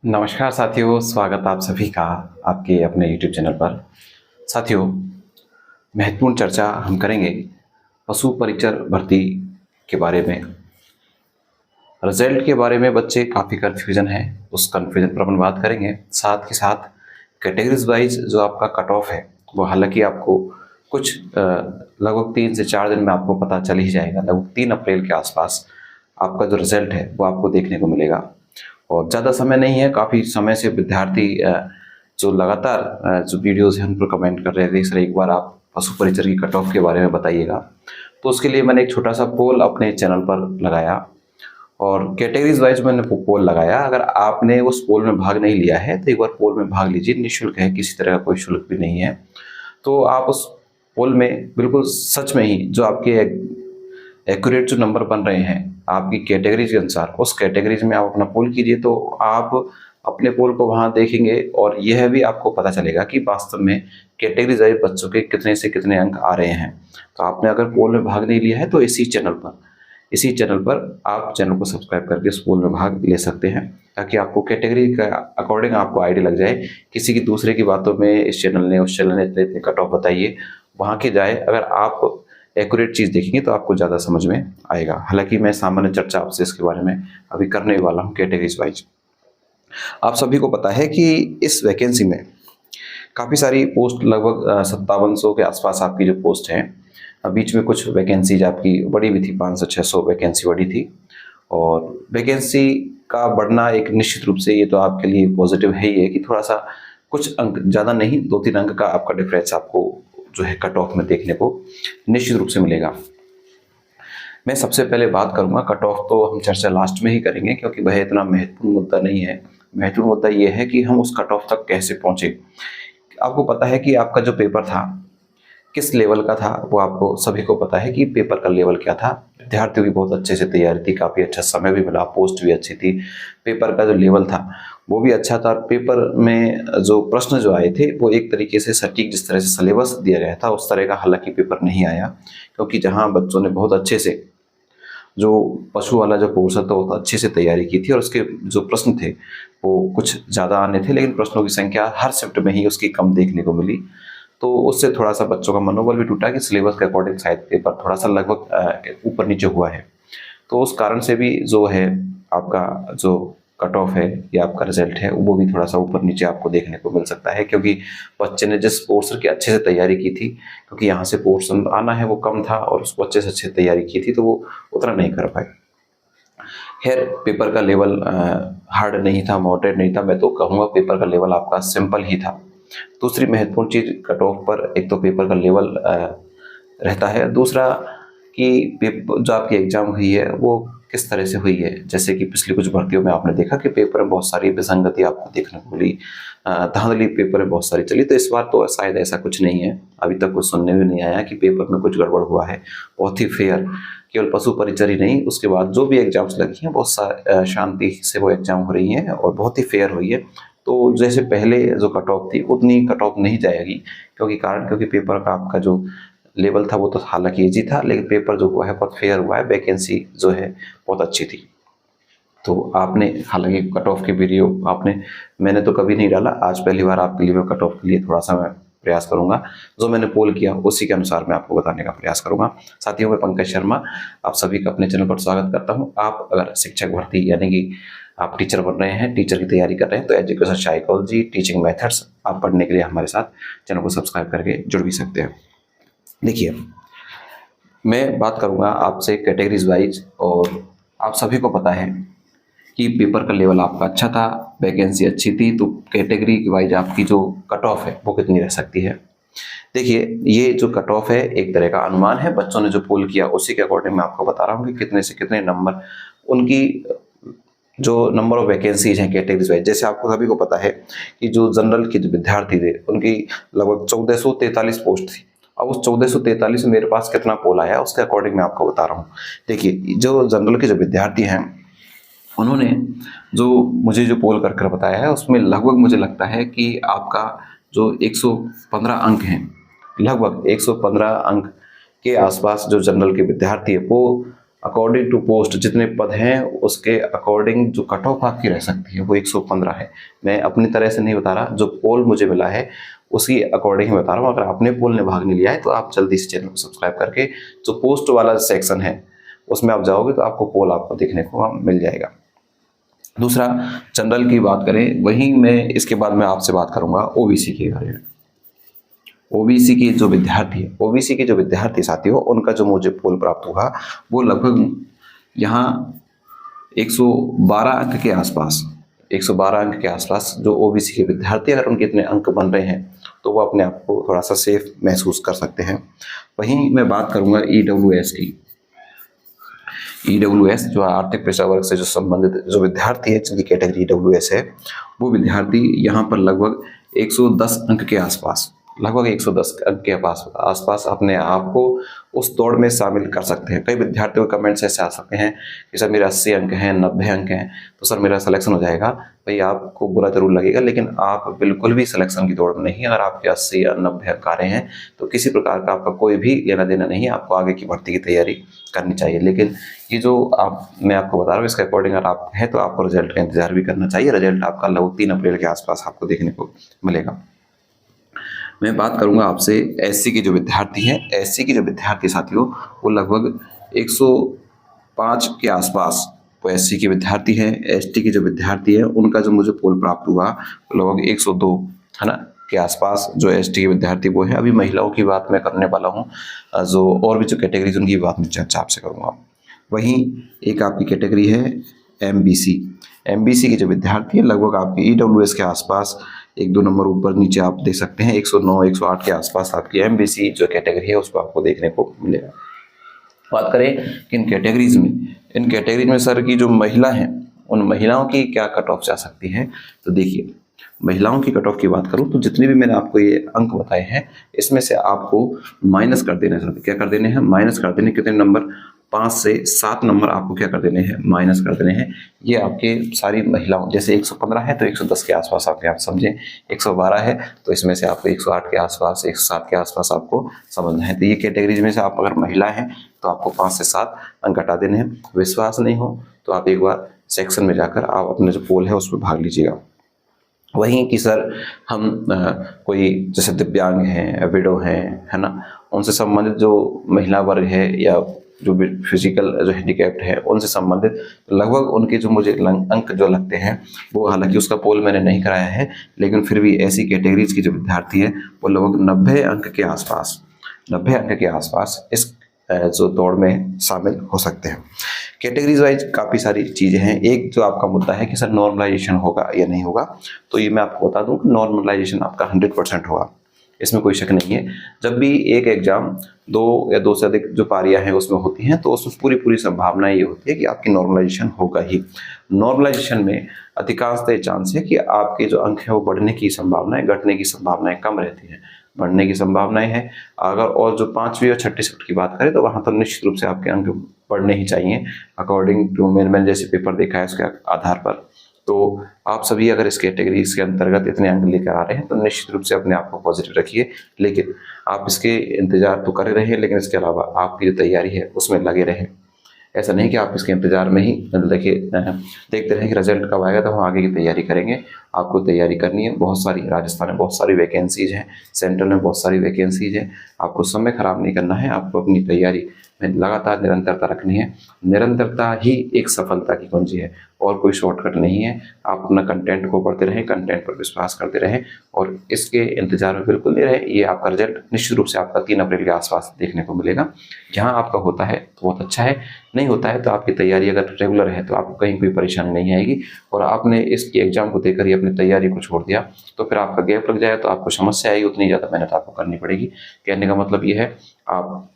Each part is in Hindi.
नमस्कार साथियों, स्वागत आप सभी का आपके अपने YouTube चैनल पर। साथियों, महत्वपूर्ण चर्चा हम करेंगे पशु परिचर भर्ती के बारे में। रिजल्ट के बारे में बच्चे काफ़ी कन्फ्यूजन है, उस कन्फ्यूजन पर अपन बात करेंगे। साथ के साथ कैटेगरीज वाइज जो आपका कट ऑफ है वो हालांकि आपको कुछ लगभग 3 से 4 दिन में आपको पता चल ही जाएगा। लगभग 3 अप्रैल के आसपास आपका जो रिजल्ट है वो आपको देखने को मिलेगा और ज़्यादा समय नहीं है। काफ़ी समय से विद्यार्थी जो लगातार जो वीडियोज़ हैं उन पर कमेंट कर रहे थे सर एक बार आप पशु परिचर की कट ऑफ के बारे में बताइएगा। तो उसके लिए मैंने एक छोटा सा पोल अपने चैनल पर लगाया और कैटेगरीज वाइज मैंने पोल लगाया। अगर आपने उस पोल में भाग नहीं लिया है तो एक बार पोल में भाग लीजिए, निःशुल्क है, किसी तरह का कोई शुल्क भी नहीं है। तो आप उस पोल में बिल्कुल सच में ही जो आपके एक्यूरेट जो नंबर बन रहे हैं आपकी कैटेगरीज के अनुसार, उस कैटेगरीज में आप अपना पोल कीजिए तो आप अपने पोल को वहाँ देखेंगे और यह भी आपको पता चलेगा कि वास्तव में कैटेगरीज वाइज बच्चों के कितने से कितने अंक आ रहे हैं। तो आपने अगर पोल में भाग नहीं लिया है तो इसी चैनल पर आप चैनल को सब्सक्राइब करके इस पोल में भाग ले सकते हैं, ताकि आपको कैटेगरी का अकॉर्डिंग आपको आइडिया लग जाए। किसी की दूसरे की बातों में इस चैनल ने उस चैनल ने इतने इतने कट ऑफ बताइए, वहाँ के जाए अगर आप एक्यूरेट चीज़ देखेंगे तो आपको ज़्यादा समझ में आएगा। हालांकि मैं सामान्य चर्चा आपसे इसके बारे में अभी करने वाला हूँ कैटेगरीज वाइज। आप सभी को पता है कि इस वैकेंसी में काफ़ी सारी पोस्ट, लगभग 5700 के आसपास आपकी जो पोस्ट हैं। बीच में कुछ वैकेंसीज आपकी बड़ी भी थी, 500-600 वैकेंसी बड़ी थी। और वैकेंसी का बढ़ना एक निश्चित रूप से ये तो आपके लिए पॉजिटिव है ही है कि थोड़ा सा कुछ अंक, ज़्यादा नहीं, 2-3 अंक का आपका डिफरेंस आपको जो है कट ऑफ में देखने को निश्चित रूप से मिलेगा। मैं सबसे पहले बात करूंगा कट ऑफ, तो हम चर्चा लास्ट में ही करेंगे क्योंकि वह इतना महत्वपूर्ण मुद्दा नहीं है। महत्वपूर्ण मुद्दा यह है कि हम उस कट ऑफ तक कैसे पहुंचे। आपको पता है कि आपका जो पेपर था किस लेवल का था, वो आपको सभी को पता है कि पेपर का लेवल क्या था। विद्यार्थियों की बहुत अच्छे से तैयारी थी, काफ़ी अच्छा समय भी मिला, पोस्ट भी अच्छी थी, पेपर का जो लेवल था वो भी अच्छा था। पेपर में जो प्रश्न जो आए थे वो एक तरीके से सटीक, जिस तरह से सिलेबस दिया गया था उस तरह का हालांकि पेपर नहीं आया, क्योंकि जहाँ बच्चों ने बहुत अच्छे से जो पशु वाला जो कोर्स था वो अच्छे से तैयारी की थी और उसके जो प्रश्न थे वो कुछ ज़्यादा आने थे, लेकिन प्रश्नों की संख्या हर शिफ्ट में ही उसकी कम देखने को मिली। तो उससे थोड़ा सा बच्चों का मनोबल भी टूटा कि सिलेबस के अकॉर्डिंग शायद पेपर थोड़ा सा लगभग ऊपर नीचे हुआ है। तो उस कारण से भी जो है आपका जो कट ऑफ है या आपका रिजल्ट है वो भी थोड़ा सा ऊपर नीचे आपको देखने को मिल सकता है, क्योंकि बच्चे ने जिस पोर्शन की अच्छे से तैयारी की थी, क्योंकि यहाँ से पोर्शन आना है वो कम था और उसको अच्छे से अच्छी तैयारी की थी तो वो उतना नहीं कर पाए। खैर, पेपर का लेवल हार्ड नहीं था, मॉडरेट नहीं था, मैं तो कहूँगा पेपर का लेवल आपका सिंपल ही था। दूसरी महत्वपूर्ण चीज़ कट ऑफ पर, एक तो पेपर का लेवल रहता है, दूसरा कि जो आपकी एग्ज़ाम हुई है वो किस तरह से हुई है। जैसे कि पिछली कुछ भर्तियों में आपने देखा कि पेपर में बहुत सारी विसंगति आपको देखने को मिली, धांधली पेपर में बहुत सारी चली। तो इस बार तो शायद ऐसा कुछ नहीं है, अभी तक कुछ सुनने में नहीं आया कि पेपर में कुछ गड़बड़ हुआ है। बहुत ही फेयर, केवल पशु परिचर ही नहीं, उसके बाद जो भी एग्जाम्स लगी हैं बहुत शांति से वो एग्जाम हो रही हैं और बहुत ही फेयर हुई है। तो जैसे पहले जो कट ऑफ थी उतनी कट ऑफ नहीं जाएगी, क्योंकि पेपर का आपका जो लेवल था वो तो हालांकि ईजी था, लेकिन पेपर जो हुआ है बहुत फेयर हुआ है, वैकेंसी जो है बहुत अच्छी थी। तो आपने हालांकि कट ऑफ की वीडियो मैंने तो कभी नहीं डाला, आज पहली बार आपके लिए मैं कट ऑफ के लिए थोड़ा सा मैं प्रयास करूंगा, जो मैंने पोल किया उसी के अनुसार मैं आपको बताने का प्रयास करूंगा। साथियों, मैं पंकज शर्मा आप सभी का अपने चैनल पर स्वागत करता हूं। आप अगर शिक्षक भर्ती यानी कि आप टीचर बन रहे हैं, टीचर की तैयारी कर रहे हैं, तो एजुकेशन साइकोलॉजी, टीचिंग मेथड्स आप पढ़ने के लिए हमारे साथ चैनल को सब्सक्राइब करके जुड़ भी सकते हैं। देखिए, मैं बात करूंगा आपसे कैटेगरीज वाइज, और आप सभी को पता है कि पेपर का लेवल आपका अच्छा था, वैकेंसी अच्छी थी, तो कैटेगरी वाइज आपकी जो कट ऑफ है वो कितनी रह सकती है। देखिए, ये जो कट ऑफ है एक तरह का अनुमान है, बच्चों ने जो पोल किया उसी के अकॉर्डिंग मैं आपको बता रहा हूँ कि कितने से कितने नंबर, उनकी जो नंबर ऑफ वैकेंसीज हैं कैटेगरीज वाइज। जैसे आपको सभी को पता है कि जो जनरल के जो विद्यार्थी थे उनकी लगभग 1443 पोस्ट थी। अब उस 1443 में मेरे पास कितना पोल आया उसके अकॉर्डिंग मैं आपको बता रहा हूँ। देखिए, जो जनरल के जो विद्यार्थी हैं उन्होंने जो मुझे जो पोल कर बताया है उसमें लगभग मुझे लगता है कि आपका जो 115 अंक हैं, लगभग 115 अंक के आसपास जो जनरल के विद्यार्थी है वो अकॉर्डिंग टू पोस्ट जितने पद हैं उसके अकॉर्डिंग जो कट ऑफ आपकी रह सकती है वो 115 है। मैं अपनी तरह से नहीं बता रहा, जो पोल मुझे मिला है उसी अकॉर्डिंग ही बता रहा हूँ। अगर आपने पोल ने भाग नहीं लिया है तो आप जल्दी से चैनल को सब्सक्राइब करके जो पोस्ट वाला सेक्शन है उसमें आप जाओगे तो आपको पोल आपको देखने को मिल जाएगा। दूसरा, जनरल की बात करें, वहीं मैं इसके बाद मैं आपसे बात करूंगा ओबीसी के बारे में। ओबीसी के जो विद्यार्थी है, ओबीसी के जो विद्यार्थी साथियों, उनका जो मुझे पोल प्राप्त हुआ वो लगभग यहाँ 112 अंक के आसपास, 112 अंक के आसपास जो ओबीसी के विद्यार्थी अगर उनके इतने अंक बन रहे हैं तो वो अपने आप को थोड़ा सा सेफ महसूस कर सकते हैं। वहीं मैं बात करूंगा ईडब्ल्यूएस की। ईडब्ल्यूएस जो आर्थिक पेशा वर्ग से जो संबंधित जो विद्यार्थी है जिनकी कैटेगरी ईडब्ल्यूएस है, वो विद्यार्थी यहाँ पर लगभग 110 अंक के आसपास, लगभग 110 अंक के आसपास अपने आप को उस दौड़ में शामिल कर सकते हैं। कई विद्यार्थियों के कमेंट्स ऐसे आ सकते हैं कि सर मेरे 80 अंक हैं, 90 अंक हैं, तो सर मेरा सिलेक्शन हो जाएगा। भाई आपको बुरा जरूर लगेगा, लेकिन आप बिल्कुल भी सिलेक्शन की दौड़ में नहीं। अगर आपके 80 या 90 अंक आ रहे हैं तो किसी प्रकार का आपका कोई भी लेना देना नहीं है, आपको आगे की भर्ती की तैयारी करनी चाहिए। लेकिन ये जो मैं आपको बता रहा हूँ इसके अकॉर्डिंग अगर आप है तो आपको रिजल्ट का इंतजार भी करना चाहिए। रिजल्ट आपका लगभग 3 अप्रैल के आसपास आपको देखने को मिलेगा। मैं बात करूंगा आपसे एससी के जो विद्यार्थी हैं, एससी के जो विद्यार्थी साथियों वो लगभग 105 के आसपास वो एससी के विद्यार्थी हैं। एसटी के जो विद्यार्थी हैं उनका जो मुझे पोल प्राप्त हुआ लगभग 102 है ना के आसपास जो एसटी के विद्यार्थी वो है। अभी महिलाओं की बात मैं करने वाला हूँ, जो और भी जो कैटेगरीज उनकी बात मैं चर्चा आपसे करूँगा। वहीं एक आपकी कैटेगरी है एमबीसी। एमबीसी के जो विद्यार्थी है लगभग आपकी ईडब्ल्यूएस के आसपास 1-2 नंबर ऊपर नीचे आप देख सकते हैं, 109 108 के आसपास आपकी एमबीसी जो कैटेगरी है उसको आपको देखने को मिलेगा। बात करें कि इन कैटेगरीज में सर की जो महिला हैं उन महिलाओं की क्या कट ऑफ जा सकती है, तो देखिए महिलाओं की कट ऑफ की बात करूं तो जितने भी मैंने आपको ये अंक बताए हैं इसमें से आपको माइनस कर देने हैं। क्या कर देने हैं? माइनस कर देने। कितने नंबर? 5 से 7 नंबर आपको क्या कर देने हैं? माइनस कर देने हैं। ये आपके सारी महिलाओं, जैसे 115 है तो 110 के आसपास आप समझें, 112 है तो इसमें से आपको 108 के आसपास, 107 के आसपास आपको समझना है। तो ये कैटेगरीज में से आप अगर महिला हैं तो आपको 5 से 7 अंक घटा देने हैं। विश्वास नहीं हो तो आप एक बार सेक्शन में जाकर आप अपने जो पोल है उसमें भाग लीजिएगा। वहीं कि सर हम कोई जैसे दिव्यांग हैं, विडो हैं, है ना, उनसे संबंधित जो महिला वर्ग है या जो फिजिकल जो हैंडीकैप्ड है उनसे संबंधित लगभग उनके जो मुझे अंक जो लगते हैं वो, हालांकि उसका पोल मैंने नहीं कराया है, लेकिन फिर भी ऐसी कैटेगरीज की जो विद्यार्थी है वो लगभग 90 अंक के आसपास, 90 अंक के आसपास इस जो दौड़ में शामिल हो सकते हैं। कैटेगरीज वाइज काफ़ी सारी चीज़ें हैं। एक जो आपका मुद्दा है कि सर नॉर्मलाइजेशन होगा या नहीं होगा, तो ये मैं आपको बता दूं कि नॉर्मलाइजेशन आपका 100% होगा, इसमें कोई शक नहीं है। जब भी एक एग्जाम 2 या 2 से अधिक जो पारियां हैं उसमें होती हैं तो उसमें पूरी संभावना ये होती है कि आपकी नॉर्मलाइजेशन होगा ही। नॉर्मलाइजेशन में अधिकांशतः चांस है कि आपके जो अंक है वो बढ़ने की संभावनाएं, घटने की संभावनाएं कम रहती हैं, बढ़ने की संभावनाएं हैं। अगर और जो 5वीं और 6ठी शिफ्ट की बात करें तो वहाँ तो निश्चित रूप से आपके अंक बढ़ने ही चाहिए अकॉर्डिंग टू मैंने जैसे पेपर देखा है उसके आधार पर। तो आप सभी अगर इस कैटेगरीज के अंतर्गत इतने अंक लेकर आ रहे हैं तो निश्चित रूप से अपने आप को पॉजिटिव रखिए। लेकिन आप इसके इंतजार तो कर रहे हैं, लेकिन इसके अलावा आपकी जो तैयारी है उसमें लगे रहें। ऐसा नहीं कि आप इसके इंतजार में ही देखते रहें कि रिजल्ट कब आएगा तो हम आगे की तैयारी करेंगे। आपको तैयारी करनी है। बहुत सारी राजस्थान में बहुत सारी वैकेंसीज हैं, सेंट्रल में बहुत सारी वैकेंसीज हैं। आपको समय खराब नहीं करना है, आपको अपनी तैयारी में लगातार निरंतरता रखनी है। निरंतरता ही एक सफलता की कुंजी है और कोई शॉर्टकट नहीं है। आप अपना कंटेंट को पढ़ते रहें, कंटेंट पर विश्वास करते रहें और इसके इंतजार में बिल्कुल नहीं रहे। ये आपका रिजल्ट निश्चित रूप से आपका 3 अप्रैल के आसपास देखने को मिलेगा। जहाँ आपका होता है तो बहुत अच्छा है, नहीं होता है तो आपकी तैयारी अगर रेगुलर है तो आपको कहीं कोई परेशानी नहीं आएगी। और आपने इसकी एग्जाम को देकर ही अपनी तैयारी को छोड़ दिया तो फिर आपका गैप लग जाए तो आपको समस्या आएगी, उतनी ज़्यादा मेहनत आपको करनी पड़ेगी। कहने का मतलब ये है आप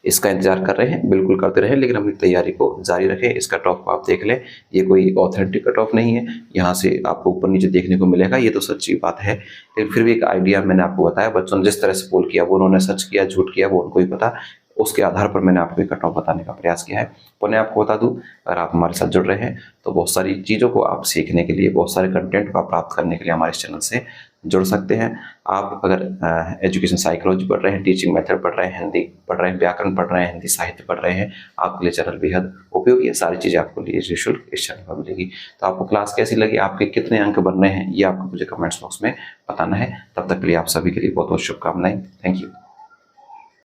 इसका इंतजार कर रहे हैं, बिल्कुल करते रहें, लेकिन अपनी तैयारी को जारी रखें। इस कट ऑफ को आप देख लें, ये कोई ऑथेंटिक कट ऑफ नहीं है, यहाँ से आपको ऊपर नीचे देखने को मिलेगा, ये तो सच्ची बात है। लेकिन फिर भी एक आइडिया मैंने आपको बताया, बच्चों ने जिस तरह से पोल किया वो उन्होंने सच किया झूठ किया वो उनको ही पता, उसके आधार पर मैंने आपको कट ऑफ बताने का प्रयास किया है। पुनः आपको बता दूं, अगर आप हमारे साथ जुड़ रहे हैं तो बहुत सारी चीज़ों को आप सीखने के लिए, बहुत सारे कंटेंट को आप प्राप्त करने के लिए हमारे इस चैनल से जुड़ सकते हैं। आप अगर एजुकेशन साइकोलॉजी पढ़ रहे हैं, टीचिंग मेथड पढ़ रहे हैं, हिंदी पढ़ रहे हैं, व्याकरण पढ़ रहे हैं, हिंदी साहित्य पढ़ रहे हैं, आपके लिए चैनल बेहद उपयोगी है। सारी चीज़ें आपको लिए निःशुल्क इस चैनल पर मिलेगी। तो आपको क्लास कैसी लगी, आपके कितने अंक बन रहे हैं, ये आपको मुझे कमेंट्स बॉक्स में बताना है। तब तक के लिए आप सभी के लिए बहुत बहुत शुभकामनाएं। Thank you.